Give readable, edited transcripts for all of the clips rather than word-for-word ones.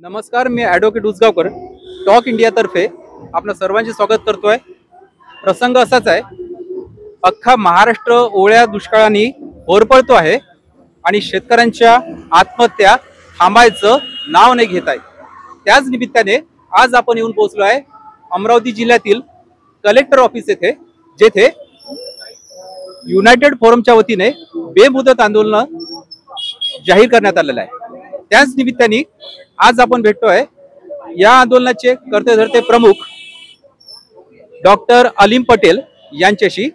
नमस्कार, मी advocate Usgaonkar talk इंडियातर्फे आपलं सर्वांचे स्वागत करतोय। प्रसंग असाच आहे, अख्खा महाराष्ट्र ओळ्या दुष्काळाने होरपळतो आहे आणि शेतकऱ्यांच्या आत्महत्या थांबायचं नाव नाही घेत आहे। त्याच निमित्ताने आज आपण येऊन पोहोचलो आहे अमरावती जिल्ह्यातील कलेक्टर ऑफिस येथे, जेथे युनायटेड फोरमच्या वतीने बेमुदत आंदोलन जाहीर करण्यात आलेलं आहे। त्याच निमित्ताने आज आपण भेटतोय या आंदोलनाचे कर्ते धर्ते प्रमुख डॉक्टर अलीम पटेल यांच्याशी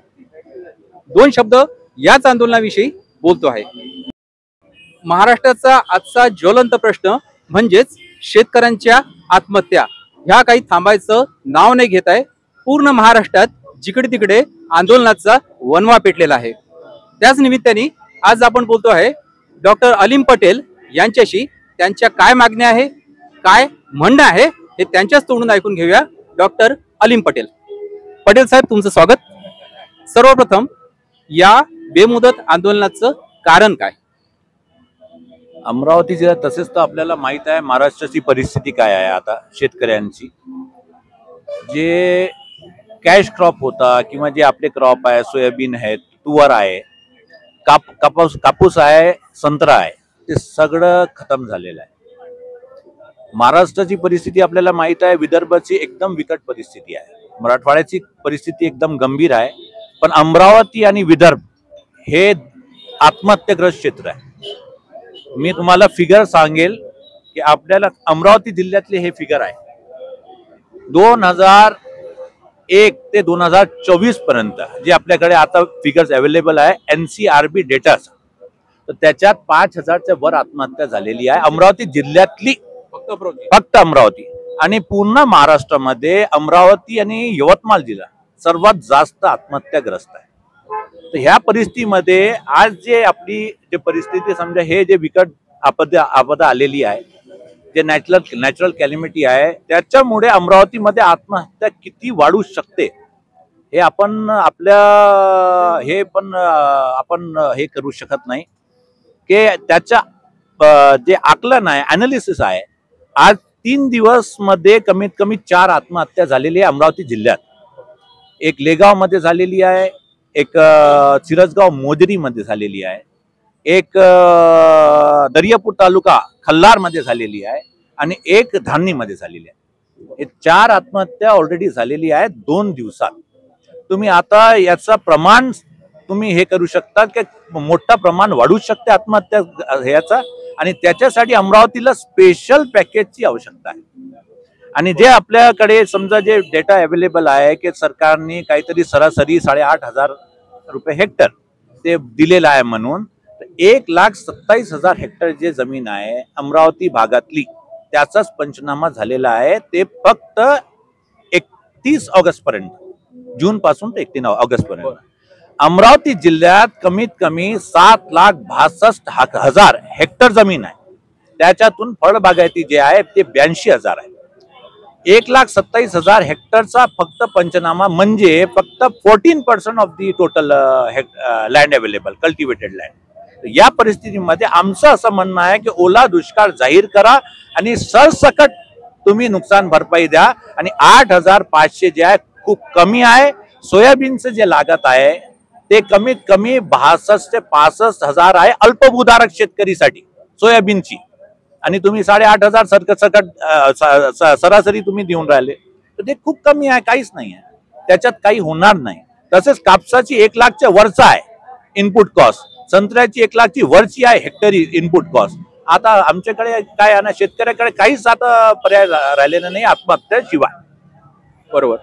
दोन शब्द याच आंदोलनाविषयी बोलतो आहे। महाराष्ट्राचा आजचा ज्वलंत प्रश्न म्हणजेच शेतकऱ्यांच्या आत्महत्या ह्या काही थांबायचं नाव नाही घेत आहे। पूर्ण महाराष्ट्रात जिकडे तिकडे आंदोलनाचा वणवा पेटलेला आहे। त्याच निमित्ताने आज आपण बोलतो आहे डॉक्टर अलीम पटेल यांच्याशी। त्यांच्या काय मागण्या आहे, काय म्हणणं आहे हे त्यांच्याच तोंडून ऐकून घेऊया। डॉक्टर अलीम पटेल साहेब, तुमचं स्वागत। सर्वप्रथम या बेमुदत आंदोलनाचं कारण काय? अमरावती जिल्ह्यात तसेच तर आपल्याला माहित आहे महाराष्ट्राची परिस्थिती काय आहे। आता शेतकऱ्यांची जे कॅश क्रॉप होता किंवा जे आपले क्रॉप आहे, सोयाबीन आहे, तुवर आहे, कापूस आहे, संत्रा आहे, ते सगळं खतम झालेलं आहे। महाराष्ट्राची परिस्थिती आपल्याला माहित आहे, विदर्भाची एकदम बिकट परिस्थिती आहे, मराठवाड्याची परिस्थिती एकदम गंभीर आहे, पण अमरावती आणि विदर्भ हे आत्महत्याग्रस्त क्षेत्र आहे। मी तुम्हाला फिगर सांगेल की आपल्याला अमरावती जिल्ह्यातले हे फिगर आहे 2001 ते 2024 पर्यंत जे आपल्याकडे आता फिगर्स अवेलेबल आहे NCRB डेटा, तर त्याच्यात 5000च्या वर आत्महत्या झालेली आहे अमरावती जिल्ह्यातली, फक्त अमरावती। आणि पूर्ण महाराष्ट्रामध्ये अमरावती आणि यवतमाळ जिल्हा सर्वात जास्त आत्महत्याग्रस्त आहे। तर ह्या परिस्थितीमध्ये आज जे आपली जे परिस्थिती समजा, हे जे विकट आपदा आलेली आहे, जे नॅचरल कॅलिमिटी आहे, त्याच्यामुळे अमरावतीमध्ये आत्महत्या किती वाढू शकते हे आपण हे करू शकत नाही की त्याच्या जे आकलन आहे, अनालिसिस आहे। आज 3 दिवस मध्ये कमीत कमी 4 आत्महत्या झालेली आहे अमरावती जिल्ह्यात। एक लेगाव मध्ये झालेली आहे, एक चिरसगाव मोजरी मध्ये झालेली आहे, एक दर्यापूर तालुका खल्लार मध्ये झालेली आहे आणि एक धामणी मध्ये झालेली आहे। हे 4 आत्महत्या ऑलरेडी झालेली आहे 2 दिवसात। तुम्ही आता याचा प्रमाण तुम्ही हे करू शकता की मोठा प्रमाण वाढू शकते आत्महत्या ह्याचा, आणि त्याच्यासाठी अमरावतीला स्पेशल पॅकेजची आवश्यकता आहे। आणि जे आपल्याकडे समजा जे डेटा अवेलेबल आहे की सरकारने काहीतरी सरासरी 8,500 रुपये हेक्टर ते दिलेलं आहे म्हणून, 1,27,000 हेक्टर जे जमीन आहे अमरावती भागातली त्याचाच पंचनामा झालेला आहे। ते फक्त 31 ऑगस्ट पर्यंत, जून पासून ते 31 ऑगस्ट पर्यंत अमरावती जिल्ह्यात कमीत कमी 7,62,000 हेक्टर जमीन आहे। त्याच्यातून फळबागायती जे आहे ते 82,000 आहे। 1,27,000 हेक्टरचा फक्त पंचनामा म्हणजे फक्त 14% of the total land available, cultivated land. या परिस्थितीमध्ये आमचं असं म्हणणं आहे की ओला दुष्काळ जाहीर करा आणि सरसकट तुम्ही नुकसान भरपाई द्या। आणि 8,500 जे आहे खूप कमी आहे। सोयाबीनचं जे लागत आहे ते कमीत कमी 62 ते 65,000 आहे अल्पभूधारक शेतकरीसाठी सोयाबीनची, आणि तुम्ही 8,500 सकट सरासरी तुम्ही देऊन राहिले, तर ते खूप कमी आहे, काहीच नाही आहे, त्याच्यात काही होणार नाही। तसेच कापसाची 1 लाखच्या वरचा आहे इनपुट कॉस्ट, संत्र्याची 1 लाखची वरची आहे हेक्टरी इनपुट कॉस्ट। आता आमच्याकडे काय आहे ना, शेतकऱ्याकडे काहीच आता पर्याय राहिलेला नाही आत्महत्याशिवाय। बरोबर।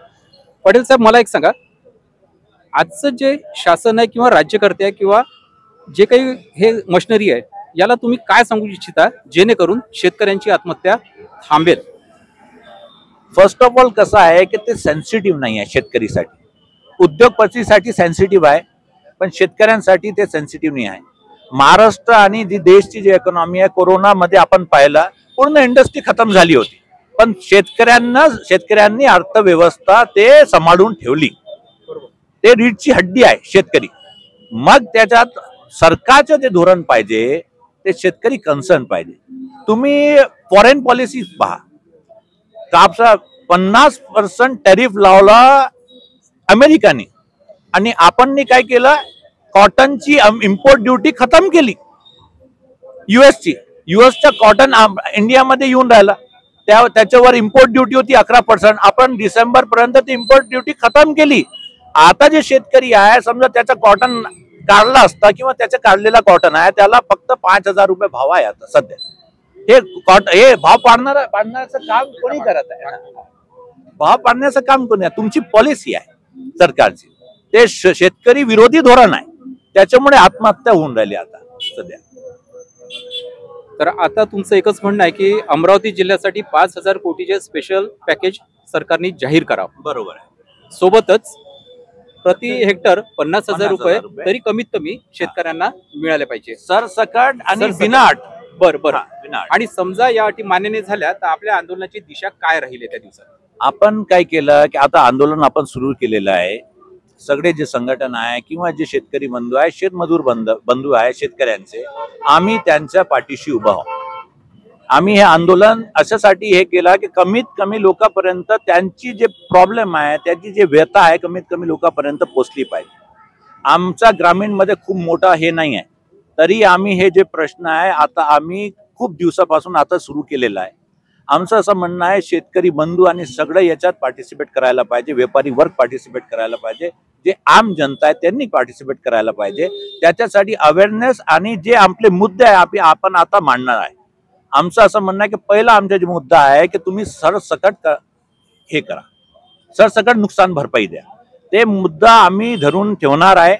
पटेल साहेब, मला एक सांगा, आजचं जे शासन आहे किंवा राज्यकर्ते आहे किंवा जे काही हे मशिनरी आहे, याला तुम्ही काय सांगू इच्छिता जेणेकरून शेतकऱ्यांची आत्महत्या थांबेल? फर्स्ट ऑफ ऑल कसं आहे की ते सेन्सिटिव्ह नाही आहे शेतकरीसाठी। उद्योगपतीसाठी सेन्सिटिव्ह आहे, पण शेतकऱ्यांसाठी ते सेन्सिटिव्ह नाही आहे। महाराष्ट्र आणि जी देशची जी इकॉनॉमी आहे, कोरोनामध्ये आपण पाहिलं पूर्ण इंडस्ट्री खतम झाली होती, पण शेतकऱ्यांनी अर्थव्यवस्था ते सांभाळून ठेवली। ते रीढची हड्डी आहे शेतकरी। मग त्याच्यात सरकारचं जे धोरण पाहिजे ते शेतकरी कन्सर्न पाहिजे. तुम्ही फॉरेन पॉलिसी पहा, कापसा 50% टॅरिफ लावला अमेरिकाने आणि आपण काय केलं, कॉटनची इम्पोर्ट ड्युटी खतम केली. युएसचा कॉटन इंडियामध्ये येऊन राहिला, त्याच्यावर इम्पोर्ट ड्युटी होती 11%. आपण डिसेंबर पर्यंत ती इम्पोर्ट ड्युटी खतम केली. आता जे शेतकरी आहे, समजा त्याचा कॉटन काढला असता किंवा त्याचा काढलेला कॉटन आहे, त्याला फक्त 5,000 रुपये भाव आहे आता सध्या. हे भाव पाडण्याचं काम कोणी करत आहे? भाव पाडण्याचं काम कोणी आहे? तुमची पॉलिसी आहे सरकारची, ते शेतकरी विरोधी धोरण आहे. त्याच्यामुळे आत्महत्या होऊन राहिली आता सध्या. तर आता तुमचं एकच म्हणणं आहे की अमरावती जिल्ह्यासाठी 5,000 कोटीचे स्पेशल पॅकेज सरकारने जाहीर करावं. बरोबर आहे. सोबतच प्रति हेक्टर 50,000 रुपये 50,000 तरी कमीत कमी शेतकऱ्यांना मिळाले पाहिजे, सरसकट आणि सरसकट. बिना अट. बरं. बिना अट. आणि समजा या अटी मान्य नाही झाल्या तर आपल्या आंदोलनाची दिशा काय राहील त्या दिवसात? आपण काय केलं की आता आंदोलन आपण सुरू केलेलं आहे. सगळे जे संघटन आहे किंवा जे शेतकरी बंधू आहे, शेतमजूर बंधू आहे शेतकऱ्यांचे, आम्ही त्यांच्या पाठीशी उभा आहोत. आम्ही हे आंदोलन अशासाठी हे केलं की कमीत कमी लोकांपर्यंत त्यांची जे प्रॉब्लेम आहे, त्याची जे व्यथा आहे, कमीत कमी लोकांपर्यंत पोहोचली पाहिजे. आमचा ग्रामीण मध्ये खूप मोठा हे नाही आहे, तरी आम्ही हे जे प्रश्न आहे आता आम्ही खूप दिवसापासून आता सुरू केलेला आहे. आमचं असं म्हणणं आहे, शेतकरी बंधू आणि सगळं याच्यात पार्टिसिपेट करायला पाहिजे. व्यापारी वर्ग पार्टिसिपेट करायला पाहिजे, जे आम जनता आहे त्यांनी पार्टिसिपेट करायला पाहिजे. त्याच्यासाठी अवेअरनेस आणि जे आपले मुद्दे आहे आपण आता मांडणार आहे. आमचं असं म्हणणं आहे की पहिला आमचा जो मुद्दा आहे की तुम्ही सरसकट हे करा, सरसकट नुकसान भरपाई द्या. ते मुद्दा आम्ही धरून ठेवणार आहे.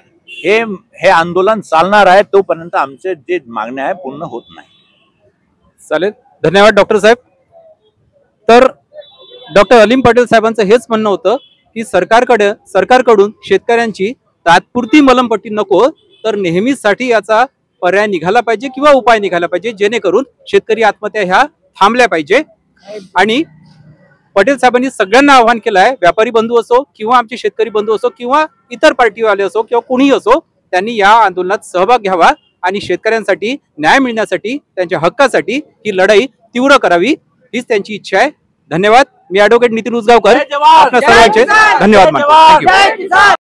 हे आंदोलन चालणार आहे तोपर्यंत आमचे जे मागण्या आहे पूर्ण होत नाही. चालेल, धन्यवाद डॉक्टर साहेब. तर डॉक्टर अलीम पटेल साहेबांचं हेच म्हणणं होतं की सरकारकडून शेतकऱ्यांची तात्पुरती मलमपट्टी नको, तर नेहमीसाठी याचा पर्याय निघाला पाहिजे किंवा उपाय निघाला पाहिजे, जेणेकरून शेतकरी आत्महत्या ह्या थांबल्या पाहिजे. आणि पटेल साहेबांनी सगळ्यांना आवाहन केलं आहे, व्यापारी बंधू असो किंवा आमचे शेतकरी बंधू असो किंवा इतर पार्टीवाले असो किंवा कोणीही असो, त्यांनी या आंदोलनात सहभाग घ्यावा आणि शेतकऱ्यांसाठी न्याय मिळण्यासाठी, त्यांच्या हक्कासाठी ही लढाई तीव्र करावी, हीच त्यांची इच्छा आहे. धन्यवाद. मी ॲडव्होकेट नितीन उसगावकर, आपल्या सर्वांचे धन्यवाद मानतो.